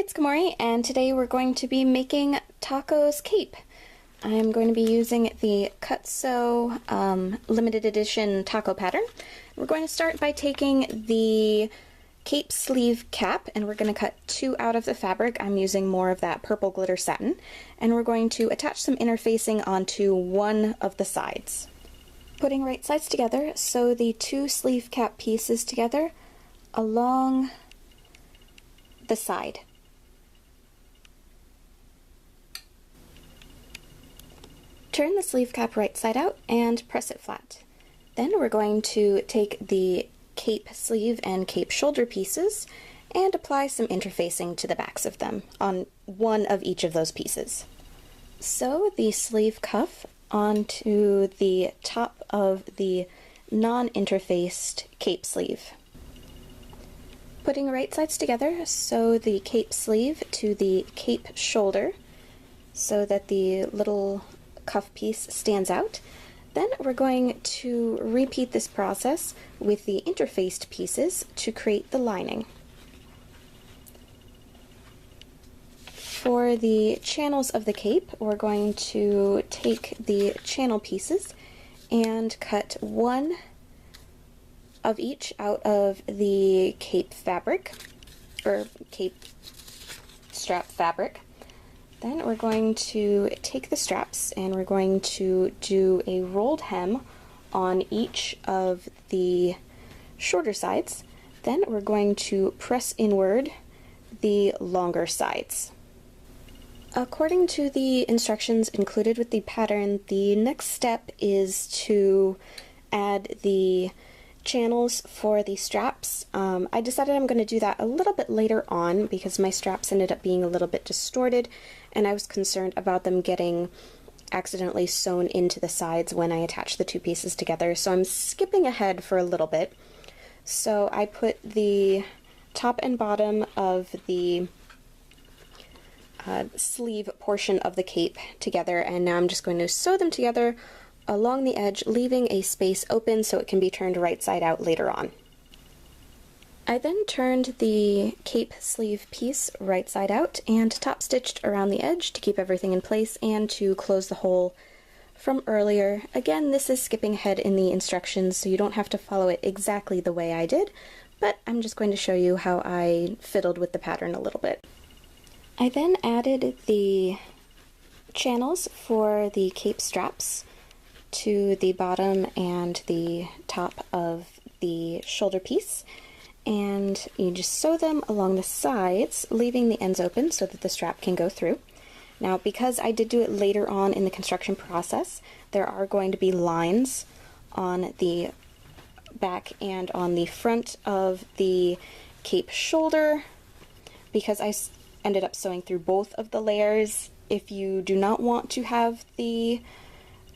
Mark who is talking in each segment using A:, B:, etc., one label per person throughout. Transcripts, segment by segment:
A: it's Kamori, and today we're going to be making Taako's cape. I'm going to be using the Cut Sew limited edition taco pattern. We're going to start by taking the cape sleeve cap, and we're going to cut 2 out of the fabric. I'm using more of that purple glitter satin, and we're going to attach some interfacing onto one of the sides. Putting right sides together, sew the 2 sleeve cap pieces together along the side. Turn the sleeve cap right side out and press it flat. Then we're going to take the cape sleeve and cape shoulder pieces and apply some interfacing to the backs of them on one of each of those pieces. Sew the sleeve cuff onto the top of the non-interfaced cape sleeve. Putting right sides together, sew the cape sleeve to the cape shoulder so that the little cuff piece stands out. Then we're going to repeat this process with the interfaced pieces to create the lining. For the channels of the cape, we're going to take the channel pieces and cut 1 of each out of the cape fabric, or cape strap fabric. Then we're going to take the straps and we're going to do a rolled hem on each of the shorter sides. Then we're going to press inward the longer sides. According to the instructions included with the pattern, the next step is to add the channels for the straps. I decided I'm going to do that a little bit later on because my straps ended up being a little bit distorted and I was concerned about them getting accidentally sewn into the sides when I attached the 2 pieces together, so I'm skipping ahead for a little bit. So I put the top and bottom of the sleeve portion of the cape together, and now I'm just going to sew them together along the edge, leaving a space open so it can be turned right side out later on. I then turned the cape sleeve piece right side out and top stitched around the edge to keep everything in place and to close the hole from earlier. Again, this is skipping ahead in the instructions, so you don't have to follow it exactly the way I did, but I'm just going to show you how I fiddled with the pattern a little bit. I then added the channels for the cape straps to the bottom and the top of the shoulder piece, and you just sew them along the sides, leaving the ends open so that the strap can go through. Now, because I did do it later on in the construction process, there are going to be lines on the back and on the front of the cape shoulder because I ended up sewing through both of the layers. If you do not want to have the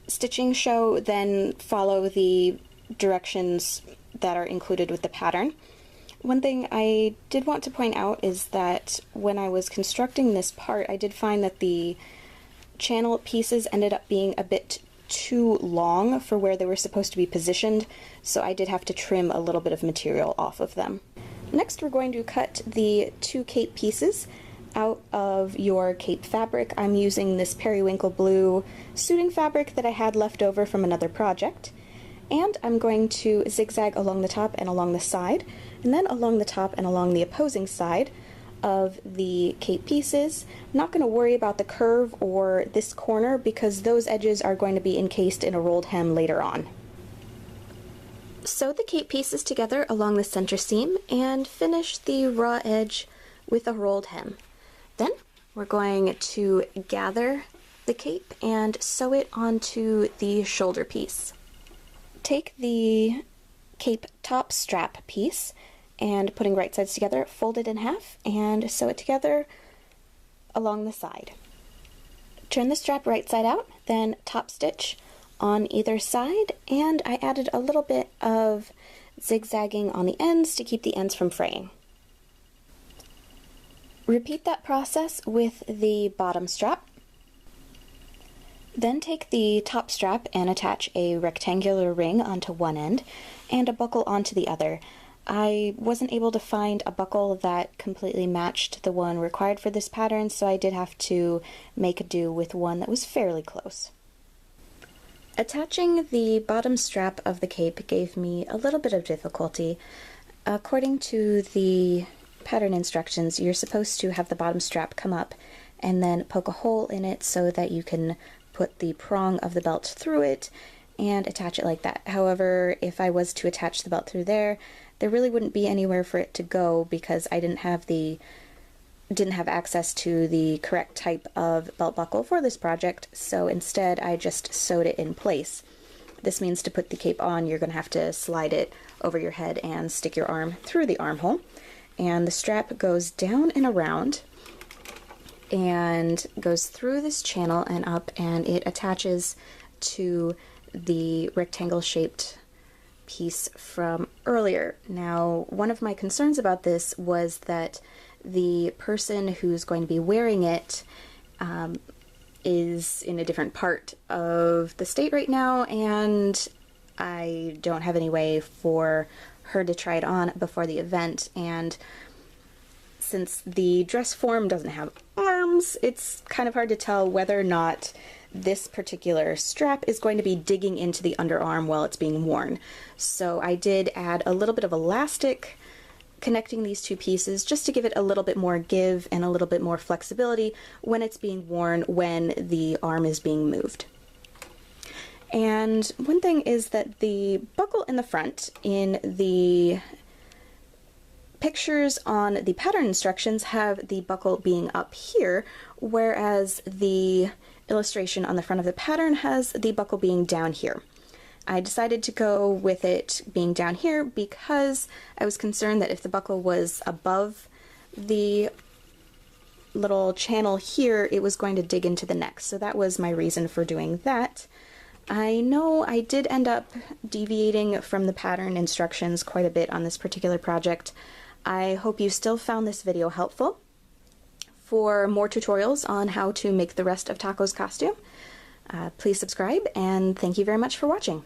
A: stitching show, then follow the directions that are included with the pattern. One thing I did want to point out is that when I was constructing this part, I did find that the channel pieces ended up being a bit too long for where they were supposed to be positioned, so I did have to trim a little bit of material off of them. Next, we're going to cut the 2 cape pieces out of your cape fabric. I'm using this periwinkle blue suiting fabric that I had left over from another project, and I'm going to zigzag along the top and along the side, and then along the top and along the opposing side of the cape pieces. I'm not going to worry about the curve or this corner because those edges are going to be encased in a rolled hem later on. Sew the cape pieces together along the center seam and finish the raw edge with a rolled hem. Then we're going to gather the cape and sew it onto the shoulder piece. Take the cape top strap piece and putting right sides together, fold it in half and sew it together along the side. Turn the strap right side out, then top stitch on either side, and I added a little bit of zigzagging on the ends to keep the ends from fraying. Repeat that process with the bottom strap. Then take the top strap and attach a rectangular ring onto one end and a buckle onto the other. I wasn't able to find a buckle that completely matched the one required for this pattern, so I did have to make do with one that was fairly close. Attaching the bottom strap of the cape gave me a little bit of difficulty. According to the pattern instructions, you're supposed to have the bottom strap come up and then poke a hole in it so that you can put the prong of the belt through it and attach it like that. However, if I was to attach the belt through there really wouldn't be anywhere for it to go because I didn't have access to the correct type of belt buckle for this project, so instead I just sewed it in place. This means to put the cape on, you're going to have to slide it over your head and stick your arm through the armhole. And the strap goes down and around and goes through this channel and up, and it attaches to the rectangle-shaped piece from earlier. Now, one of my concerns about this was that the person who's going to be wearing it is in a different part of the state right now, and I don't have any way for her to try it on before the event, and since the dress form doesn't have arms, it's kind of hard to tell whether or not this particular strap is going to be digging into the underarm while it's being worn. So I did add a little bit of elastic connecting these two pieces just to give it a little bit more give and a little bit more flexibility when it's being worn when the arm is being moved. And one thing is that the buckle in the front in the pictures on the pattern instructions have the buckle being up here, whereas the illustration on the front of the pattern has the buckle being down here. I decided to go with it being down here because I was concerned that if the buckle was above the little channel here, it was going to dig into the neck. So that was my reason for doing that. I know I did end up deviating from the pattern instructions quite a bit on this particular project. I hope you still found this video helpful. For more tutorials on how to make the rest of Taako's costume, please subscribe, and thank you very much for watching.